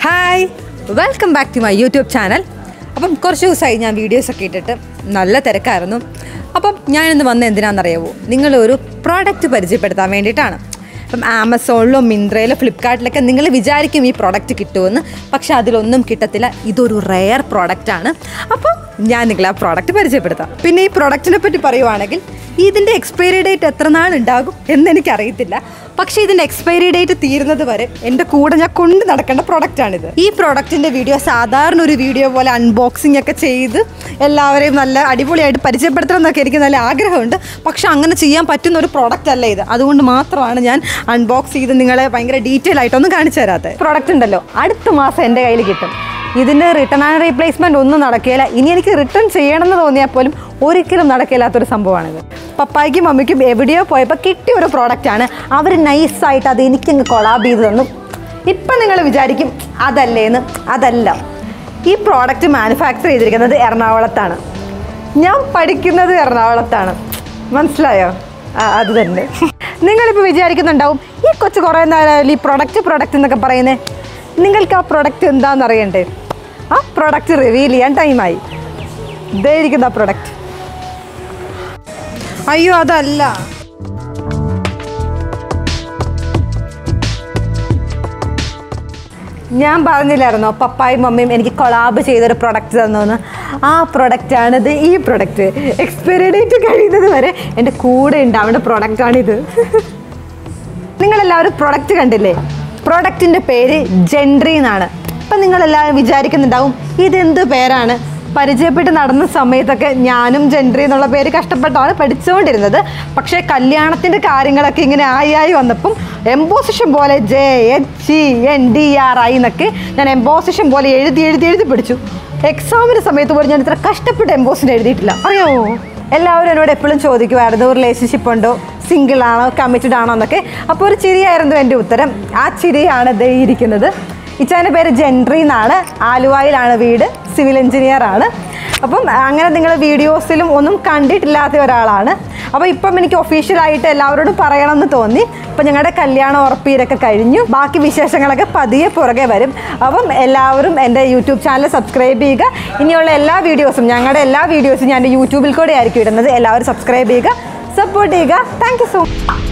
Hi, welcome back to my YouTube channel. അപ്പം കുറച്ച് ദിവസമായി ഞാൻ വീഡിയോസൊക്കെ ഇട്ടിട്ട് നല്ല തിരക്കായിരുന്നു. അപ്പം ഞാനിന്ന് വന്നത് എന്തിനാണെന്നറിയാമോ, നിങ്ങളൊരു പ്രോഡക്റ്റ് പരിചയപ്പെടുത്താൻ വേണ്ടിയിട്ടാണ്. അപ്പം ആമസോണിലോ മിന്ത്രയിലോ ഫ്ലിപ്കാർട്ടിലൊക്കെ നിങ്ങൾ വിചാരിക്കും ഈ പ്രോഡക്റ്റ് കിട്ടുമെന്ന്, പക്ഷേ അതിലൊന്നും കിട്ടത്തില്ല. ഇതൊരു റെയർ പ്രോഡക്റ്റാണ്. അപ്പോൾ ഞാൻ നിങ്ങളെ ആ പ്രോഡക്റ്റ് പരിചയപ്പെടുത്താം. പിന്നെ ഈ പ്രോഡക്റ്റിനെ പറ്റി പറയുവാണെങ്കിൽ ഇതിൻ്റെ എക്സ്പയറി ഡേറ്റ് എത്ര നാളുണ്ടാകും എന്നെനിക്കറിയത്തില്ല. പക്ഷേ ഇതിൻ്റെ എക്സ്പയറി ഡേറ്റ് തീരുന്നത് വരെ എൻ്റെ കൂടെ ഞാൻ കൊണ്ട് നടക്കേണ്ട പ്രോഡക്റ്റാണിത്. ഈ പ്രോഡക്റ്റിൻ്റെ വീഡിയോ സാധാരണ ഒരു വീഡിയോ പോലെ അൺബോക്സിംഗ് ഒക്കെ ചെയ്ത് എല്ലാവരെയും നല്ല അടിപൊളിയായിട്ട് പരിചയപ്പെടുത്തണം എന്നൊക്കെ എനിക്ക് നല്ല ആഗ്രഹമുണ്ട്. പക്ഷെ അങ്ങനെ ചെയ്യാൻ പറ്റുന്ന ഒരു പ്രോഡക്റ്റ് അല്ല ഇത്. അതുകൊണ്ട് മാത്രമാണ് ഞാൻ അൺബോക്സ് ചെയ്ത് നിങ്ങളെ ഭയങ്കര ഡീറ്റെയിൽ ആയിട്ടൊന്നും കാണിച്ചു തരാത്തത്. പ്രോഡക്റ്റ് ഉണ്ടല്ലോ, അടുത്ത മാസം എൻ്റെ കയ്യിൽ കിട്ടും. ഇതിൻ്റെ റിട്ടേൺ ആൻഡ് റീപ്ലേസ്മെൻറ്റ് ഒന്നും നടക്കില്ല. ഇനി എനിക്ക് റിട്ടേൺ ചെയ്യണമെന്ന് തോന്നിയാൽ പോലും ഒരിക്കലും നടക്കില്ലാത്തൊരു സംഭവമാണിത്. പപ്പായ്ക്കും മമ്മിക്കും എവിടെയോ പോയപ്പോൾ കിട്ടിയ ഒരു പ്രോഡക്റ്റാണ്. അവർ നൈസായിട്ട് അത് എനിക്കങ്ങ് കൊളാബ് ചെയ്ത് തന്നു. ഇപ്പം നിങ്ങൾ വിചാരിക്കും അതല്ലേന്ന്. അതല്ല, ഈ പ്രോഡക്റ്റ് മാനുഫാക്ചർ ചെയ്തിരിക്കുന്നത് എറണാകുളത്താണ്. ഞാൻ പഠിക്കുന്നത് എറണാകുളത്താണ്. മനസ്സിലായോ? അത് തന്നെ. നിങ്ങളിപ്പോൾ വിചാരിക്കുന്നുണ്ടാവും ഈ കൊച്ചു കുറേ നേരം ഈ പ്രൊഡക്റ്റ് എന്നൊക്കെ പറയുന്നത്. നിങ്ങൾക്ക് ആ പ്രൊഡക്റ്റ് എന്താണെന്ന് അറിയണ്ടേ? ആ പ്രൊഡക്റ്റ് റിവീൽ ചെയ്യാൻ ടൈമായി. ഇതേ ഇരിക്കുന്ന ആ പ്രൊഡക്റ്റ്. അയ്യോ, അതല്ല. ഞാൻ പറഞ്ഞില്ലായിരുന്നോ പപ്പായും മമ്മിയും എനിക്ക് കൊളാബ് ചെയ്തൊരു പ്രൊഡക്റ്റ് തന്നോന്ന്? ആ പ്രൊഡക്റ്റാണിത്. ഈ പ്രൊഡക്റ്റ് എക്സ്പയറി ഡേറ്റ് കഴിയുന്നത് വരെ എൻ്റെ കൂടെ ഉണ്ടാവേണ്ട പ്രൊഡക്റ്റാണിത്. നിങ്ങളെല്ലാവരും പ്രൊഡക്റ്റ് കണ്ടില്ലേ? പ്രൊഡക്റ്റിൻ്റെ പേര് ജെൻട്രി എന്നാണ്. അപ്പം നിങ്ങളെല്ലാവരും വിചാരിക്കുന്നുണ്ടാവും ഇതെന്ത് പേരാണ്. പരിചയപ്പെട്ട് നടന്ന സമയത്തൊക്കെ ഞാനും ജെൻട്രി എന്നുള്ള പേര് കഷ്ടപ്പെട്ടാണ് പഠിച്ചുകൊണ്ടിരുന്നത്. പക്ഷേ കല്യാണത്തിൻ്റെ കാര്യങ്ങളൊക്കെ ഇങ്ങനെ ആയി വന്നപ്പം എംബോസിഷൻ പോലെ JHENDRI എന്നൊക്കെ ഞാൻ എംബോസിഷൻ പോലെ എഴുതി പഠിച്ചു. എക്സാമിൻ്റെ സമയത്ത് പോലും ഞാൻ ഇത്ര കഷ്ടപ്പെട്ട് എംബോസിഷൻ എഴുതിയിട്ടില്ല. അറിയാമോ? എല്ലാവരും എന്നോട് എപ്പോഴും ചോദിക്കുമായിരുന്നു റിലേഷൻഷിപ്പ് ഉണ്ടോ, സിംഗിൾ ആണോ, കമ്മിറ്റഡ് ആണോ എന്നൊക്കെ. അപ്പോൾ ഒരു ചിരിയായിരുന്നു എൻ്റെ ഉത്തരം. ആ ചിരിയാണ് ദേ ഇരിക്കുന്നത്. ഇച്ചാൻ്റെ പേര് ജെൻട്രി എന്നാണ്. ആലുവയിലാണ് വീട്. സിവിൽ എഞ്ചിനീയർ ആണ്. അപ്പം അങ്ങനെ നിങ്ങൾ വീഡിയോസിലും ഒന്നും കണ്ടിട്ടില്ലാത്ത ഒരാളാണ്. അപ്പോൾ ഇപ്പം എനിക്ക് ഒഫീഷ്യലായിട്ട് എല്ലാവരോടും പറയണമെന്ന് തോന്നി. ഇപ്പം ഞങ്ങളുടെ കല്യാണം ഉറപ്പീരൊക്കെ കഴിഞ്ഞു. ബാക്കി വിശേഷങ്ങളൊക്കെ പതിയെ പുറകെ വരും. അപ്പം എല്ലാവരും എൻ്റെ യൂട്യൂബ് ചാനൽ സബ്സ്ക്രൈബ് ചെയ്യുക. ഇനിയുള്ള എല്ലാ വീഡിയോസും, ഞങ്ങളുടെ എല്ലാ വീഡിയോസും ഞാൻ എൻ്റെ യൂട്യൂബിൽ കൂടെ ആയിരിക്കും ഇടുന്നത്. എല്ലാവരും സബ്സ്ക്രൈബ് ചെയ്യുക, സപ്പോർട്ട് ചെയ്യുക. Thank you so much.